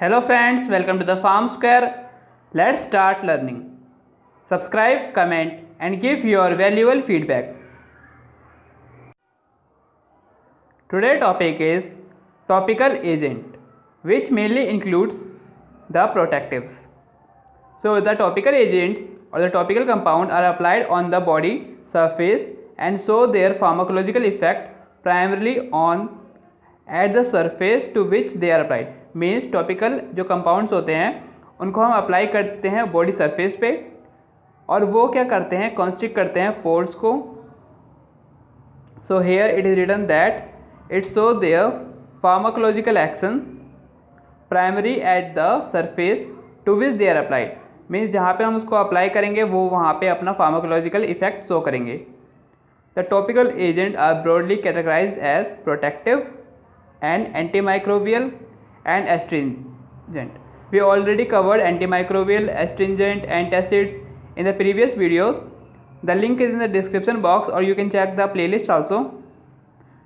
Hello friends, welcome to the Farm Square. Let's start learning. Subscribe, comment and give your valuable feedback. Today's topic is topical agent, which mainly includes the protectives. So the topical agents or the topical compound are applied on the body surface and show their pharmacological effect primarily on at the surface to which they are applied. Means topical जो compounds होते हैं उनको हम apply करते हैं body surface पे और वो क्या करते हैं, कॉन्स्ट्रिक्ट करते हैं पोर्स को. So here it is written that it show their pharmacological action primary at the surface to which they are applied. Means जहाँ पे हम उसको अप्लाई करेंगे वो वहाँ पे अपना फार्माकोलॉजिकल इफेक्ट शो करेंगे. The topical agent are broadly categorized as protective and antimicrobial and astringent. We already covered antimicrobial, astringent, antacids in the previous videos. The link is in the description box or you can check the playlist also.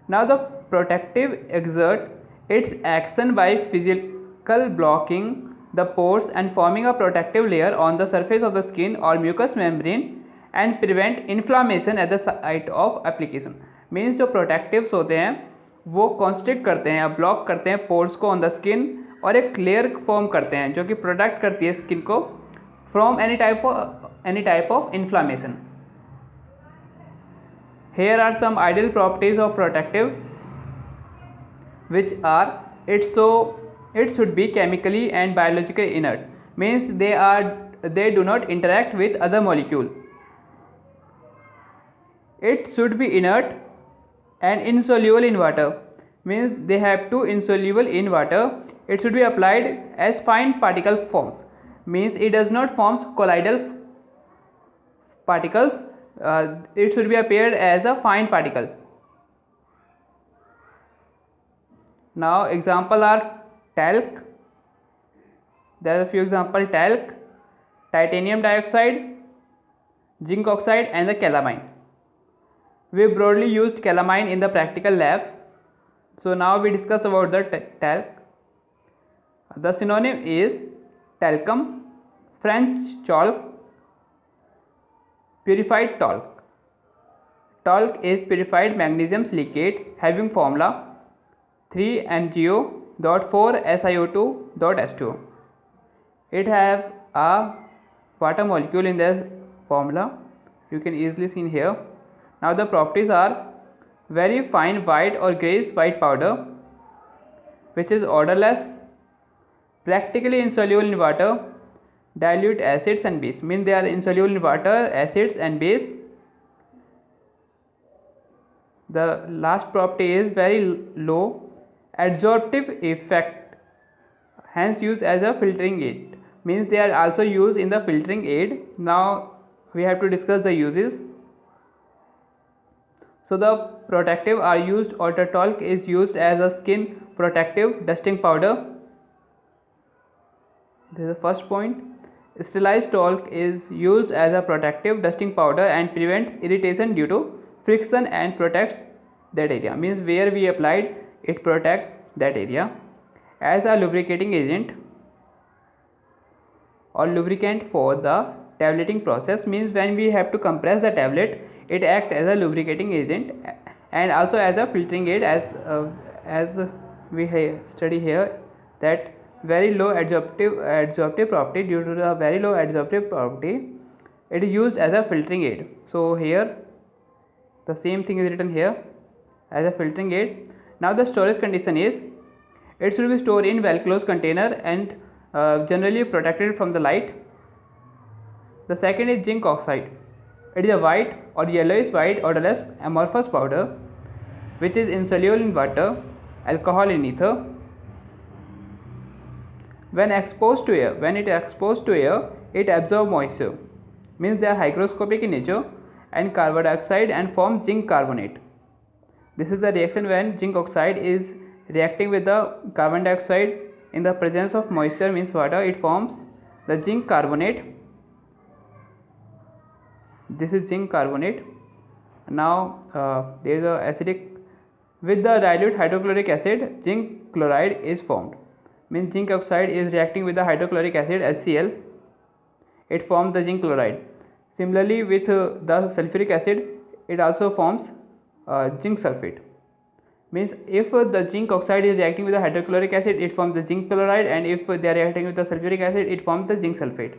Now the protective exert its action by physical blocking the pores and forming a protective layer on the surface of the skin or mucous membrane and prevent inflammation at the site of application. Means जो protectives होते हैं वो constrict करते हैं या block करते हैं pores को ऑन द स्किन और एक लेयर फॉर्म करते हैं जो कि प्रोटेक्ट करती है स्किन को from any type of inflammation. Here are some ideal properties of protective which are it should be chemically and biologically inert. Means they do not interact with other molecule. It should be inert and insoluble in water. Means they have to insoluble in water. It should be applied as fine particle forms. Means it does not form colloidal particles. It should be appeared as a fine particles. Now example are talc. There are a few example: talc, titanium dioxide, zinc oxide and the calamine. We broadly used calamine in the practical labs. So now we discuss about the talc. The synonym is talcum, French chalk, purified talc. Talc is purified magnesium silicate having formula 3MgO.4SiO2.H2O. It have a water molecule in the formula. You can easily see here. Now the properties are very fine white or grayish white powder which is odorless, practically insoluble in water, dilute acids and base. Means they are insoluble in water, acids and base. The last property is very low adsorptive effect, hence used as a filtering aid. Means they are also used in the filtering aid. Now we have to discuss the uses. So the protective are used. Alter talc is used as a skin protective dusting powder. This is the first point. Sterilized talc is used as a protective dusting powder and prevents irritation due to friction and protects that area. Means where we applied it protect that area. As a lubricating agent or lubricant for the tableting process. Means when we have to compress the tablet, it acts as a lubricating agent and also as a filtering aid, as we study here that very low adsorptive property. Due to the very low adsorptive property, it is used as a filtering aid. So here the same thing is written here as a filtering aid. Now the storage condition is it should be stored in well closed container and generally protected from the light. The second is zinc oxide. It is a white or yellowish white odorless amorphous powder which is insoluble in water, alcohol in ether. When it is exposed to air, it absorbs moisture. Means they are hygroscopic in nature and carbon dioxide and forms zinc carbonate. This is the reaction when zinc oxide is reacting with the carbon dioxide in the presence of moisture, means water. It forms the zinc carbonate. This is zinc carbonate. Now there is a acidic with the dilute hydrochloric acid, zinc chloride is formed. means zinc oxide is reacting with the hydrochloric acid HCl, it forms the zinc chloride. Similarly with the sulfuric acid, it also forms zinc sulfate. Means if the zinc oxide is reacting with the hydrochloric acid, it forms the zinc chloride, and if they are reacting with the sulfuric acid, it forms the zinc sulfate.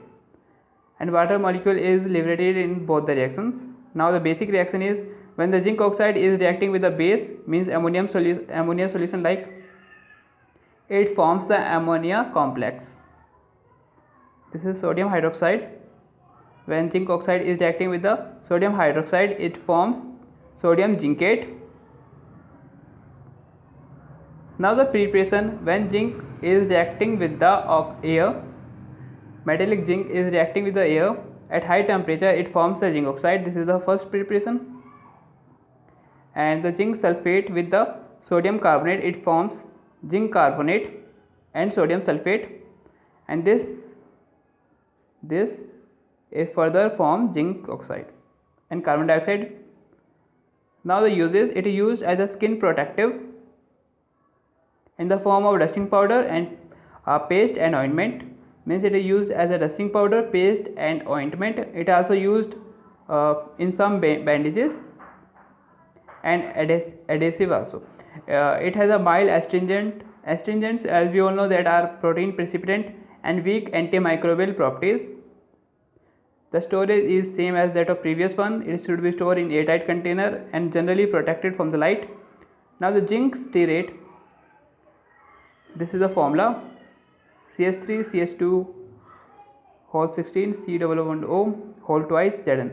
And water molecule is liberated in both the reactions. Now the basic reaction is when the zinc oxide is reacting with the base, means ammonia solution like, it forms the ammonia complex. This is sodium hydroxide. When zinc oxide is reacting with the sodium hydroxide, it forms sodium zincate. Now the preparation, when zinc is reacting with the air, metallic zinc is reacting with the air at high temperature, it forms the zinc oxide. This is the first preparation. And the zinc sulfate with the sodium carbonate, it forms zinc carbonate and sodium sulfate, and this is further form zinc oxide and carbon dioxide. Now the uses, it is used as a skin protective in the form of dusting powder and paste and ointment. Means it is used as a dusting powder, paste and ointment. It also used in some bandages and adhesive also. It has a mild astringents, as we all know, that are protein precipitant and weak antimicrobial properties. The storage is same as that of previous one. It should be stored in airtight container and generally protected from the light. Now the zinc stearate, this is the formula: CH3 CH2 whole 16 C11O whole twice Zn.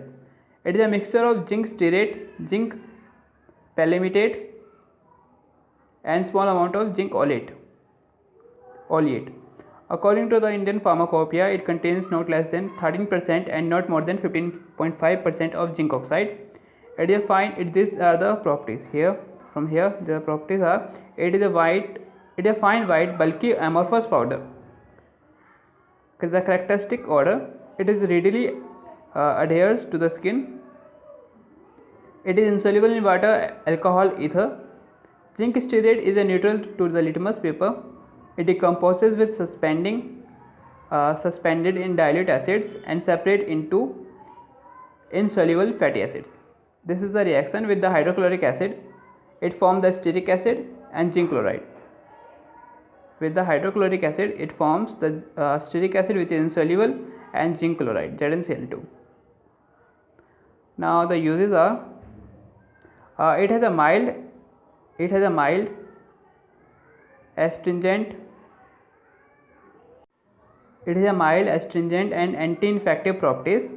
It is a mixture of zinc stearate, zinc palmitate and small amount of zinc oleate. According to the Indian Pharmacopoeia, it contains not less than 13% and not more than 15.5% of zinc oxide. It is fine. These are the properties here. From here, the properties are: it is a fine white bulky amorphous powder. The characteristic odor: it is readily adheres to the skin. It is insoluble in water, alcohol, ether. Zinc stearate is a neutral to the litmus paper. It decomposes with suspended in dilute acids and separate into insoluble fatty acids. This is the reaction with the hydrochloric acid. It forms the stearic acid and zinc chloride. With the hydrochloric acid, it forms the stearic acid, which is insoluble, and zinc chloride, ZnCl2. Now the uses are: it has a mild astringent and anti-infective properties,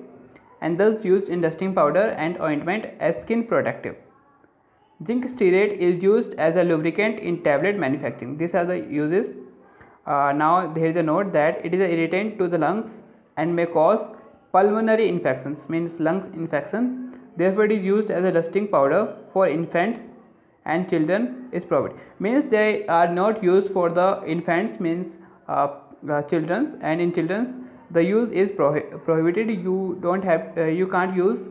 and thus used in dusting powder and ointment as skin protective. Zinc stearate is used as a lubricant in tablet manufacturing. These are the uses. Now there is a note that it is an irritant to the lungs and may cause pulmonary infections, means lungs infection. Therefore it is used as a dusting powder for infants and children is prohibited. Means they are not used for the infants, means children's, and in children's the use is prohibited. You can't use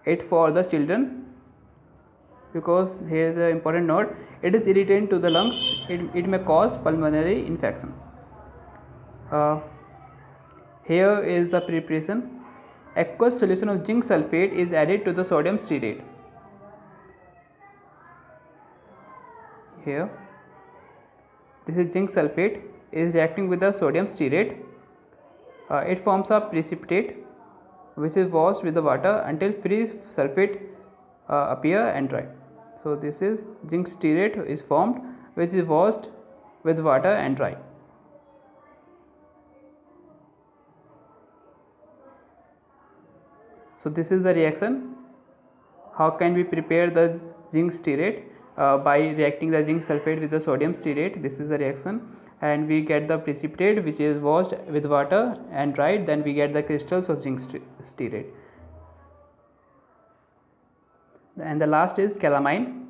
it for the children, because here is an important note: it is irritant to the lungs, it may cause pulmonary infection. Here is the preparation: aqueous solution of zinc sulfate is added to the sodium stearate. Here this is zinc sulfate is reacting with the sodium stearate. It forms a precipitate which is washed with the water until free sulfate appear and dry. So this is zinc stearate is formed, which is washed with water and dry. So this is the reaction. How can we prepare the zinc stearate? By reacting the zinc sulfate with the sodium stearate. This is the reaction, and we get the precipitate which is washed with water and dried. Then we get the crystals of zinc stearate. And the last is calamine.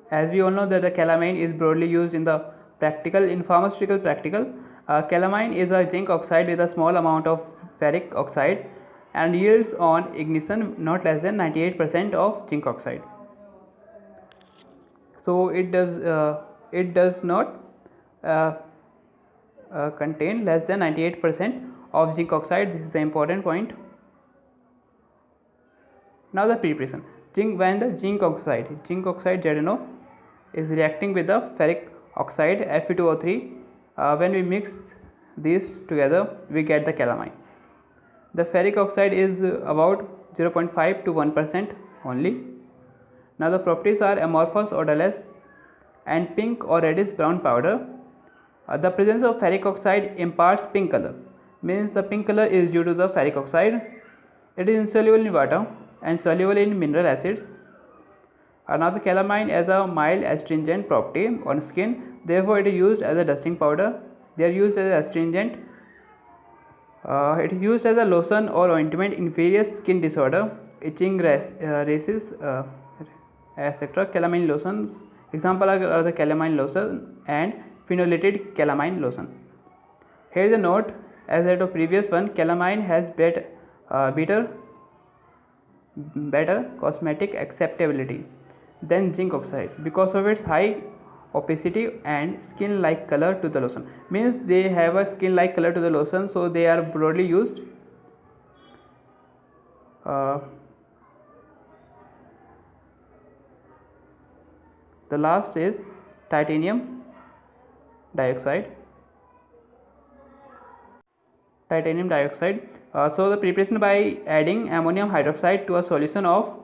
As we all know that the calamine is broadly used in the practical, in pharmaceutical practical. Calamine is a zinc oxide with a small amount of ferric oxide and yields on ignition not less than 98% of zinc oxide. So it does not contain less than 98% of zinc oxide. This is the important point. Now the preparation. When the zinc oxide ZnO is reacting with the ferric oxide Fe2O3, when we mix these together we get the calamine. The ferric oxide is about 0.5 to 1% only. Now the properties are amorphous, odorless and pink or reddish brown powder. The presence of ferric oxide imparts pink color, means the pink color is due to the ferric oxide. It is insoluble in water and soluble in mineral acids. Now the calamine has a mild astringent property on skin, therefore it is used as a dusting powder. They are used as an astringent. It is used as a lotion or ointment in various skin disorder, itching, rashes, etc. Calamine lotions, example are the calamine lotion and phenolated calamine lotion. Here is a note, as that of previous one, calamine has better cosmetic acceptability than zinc oxide because of its high opacity and skin like color to the lotion, means they have a skin like color to the lotion, so they are broadly used. The last is titanium dioxide. So the preparation by adding ammonium hydroxide to a solution of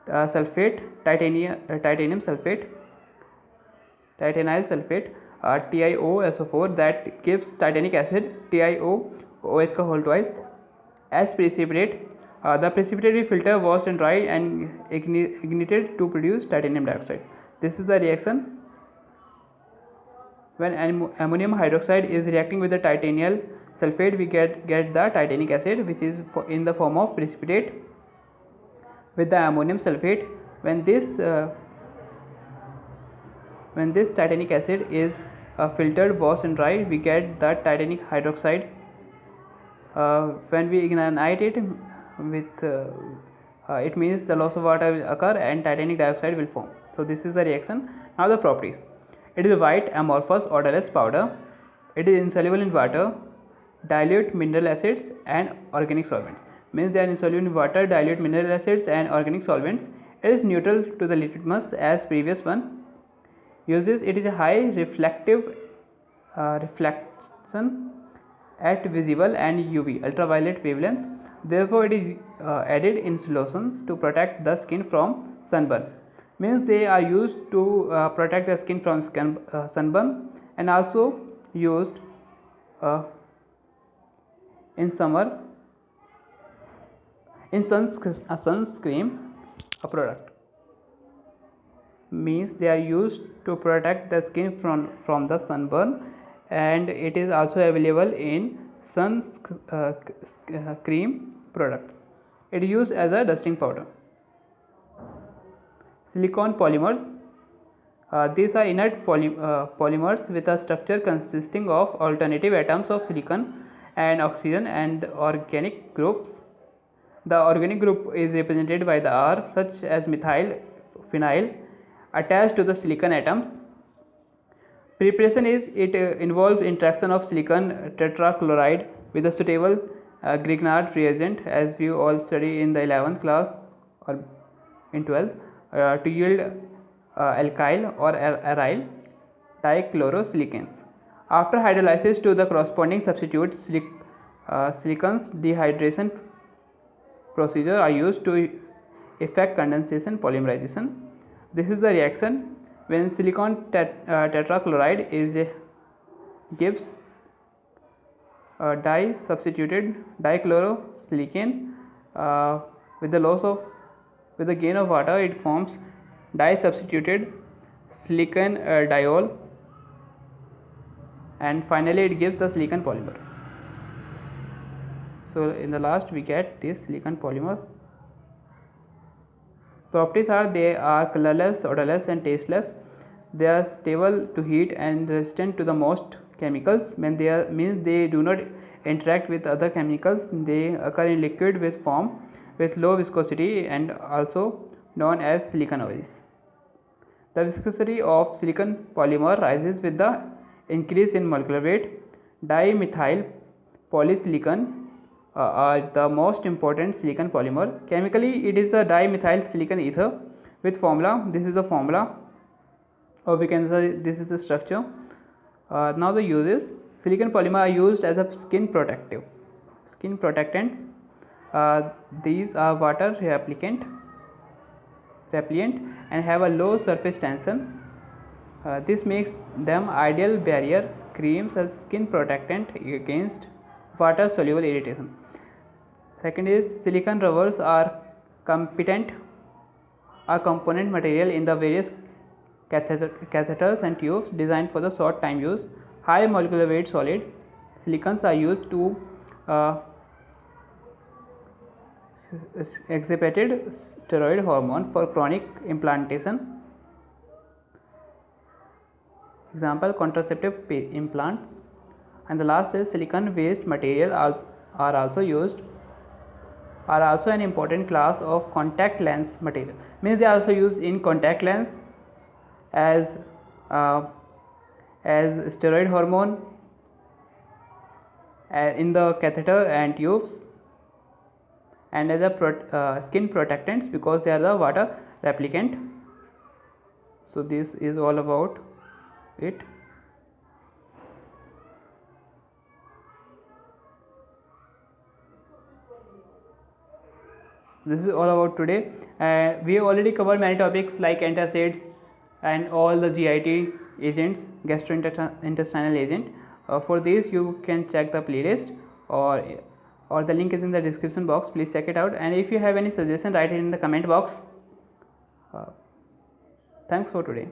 sulfate, titanium sulfate, titanyl sulfate, TiOSO4, that gives titanic acid, TiOOH का whole twice, as precipitate. The precipitate is filtered, washed and dried and ignited to produce titanium dioxide. This is the reaction. When ammonium hydroxide is reacting with the titanyl sulfate, we get the titanic acid, which is in the form of precipitate with the ammonium sulfate. When this titanic acid is filtered, washed and dried, we get the titanic hydroxide. When we ignite it with it means the loss of water will occur and titanic dioxide will form. So this is the reaction. Now the properties. It is a white amorphous odorless powder. It is insoluble in water, dilute mineral acids and organic solvents, means they are insoluble in water, dilute mineral acids and organic solvents. It is neutral to the litmus as previous one. Uses: it is a high reflective reflection at visible and UV ultraviolet wavelength, therefore it is added in solutions to protect the skin from sunburn, means they are used to protect the skin from sunburn, and also used in summer in sunscreen product, means they are used to protect the skin from the sunburn, and it is also available in sun cream products. It is used as a dusting powder. Silicon polymers. These are inert polymers with a structure consisting of alternative atoms of silicon and oxygen and organic groups. The organic group is represented by the R, such as methyl, phenyl, attached to the silicon atoms. Preparation is: it involves interaction of silicon tetrachloride with a suitable Grignard reagent, as we all study in the 11th class or in 12th, to yield alkyl or aryl dichlorosilicons. After hydrolysis to the corresponding substitute, silicons dehydration procedure are used to effect condensation polymerization. This is the reaction when silicon tetrachloride gives substituted dichlorosilicon. With the gain of water, it forms substituted silicon diol, and finally it gives the silicon polymer. So in the last we get this silicon polymer. Properties are: they are colorless, odorless and tasteless. They are stable to heat and resistant to the most chemicals, means they do not interact with other chemicals. They occur in liquid form with low viscosity and also known as silicon oils. The viscosity of silicon polymer rises with the increase in molecular weight. dimethyl polysilicon are the most important silicon polymer. Chemically, it is a dimethyl silicon ether with formula. This is the formula, or we can say this is the structure. Now the uses: silicon polymer are used as a skin protectants. These are water repellent and have a low surface tension. This makes them ideal barrier creams as skin protectant against water soluble irritation. Second is silicon rubbers are component material in the various catheters and tubes designed for the short time use. High molecular weight solid silicons are used to exhibited steroid hormone for chronic implantation. Example, contraceptive implants. And the last is silicon waste material are also an important class of contact lens material. Means they are also used in contact lens as steroid hormone, in the catheter and tubes, and as a skin protectants because they are the water repellent. So this is all about it. This is all about today. We have already covered many topics like antacids and all the GIT agents, gastrointestinal agent. For this you can check the playlist, or the link is in the description box. Please check it out, and if you have any suggestion, write it in the comment box. Thanks for today.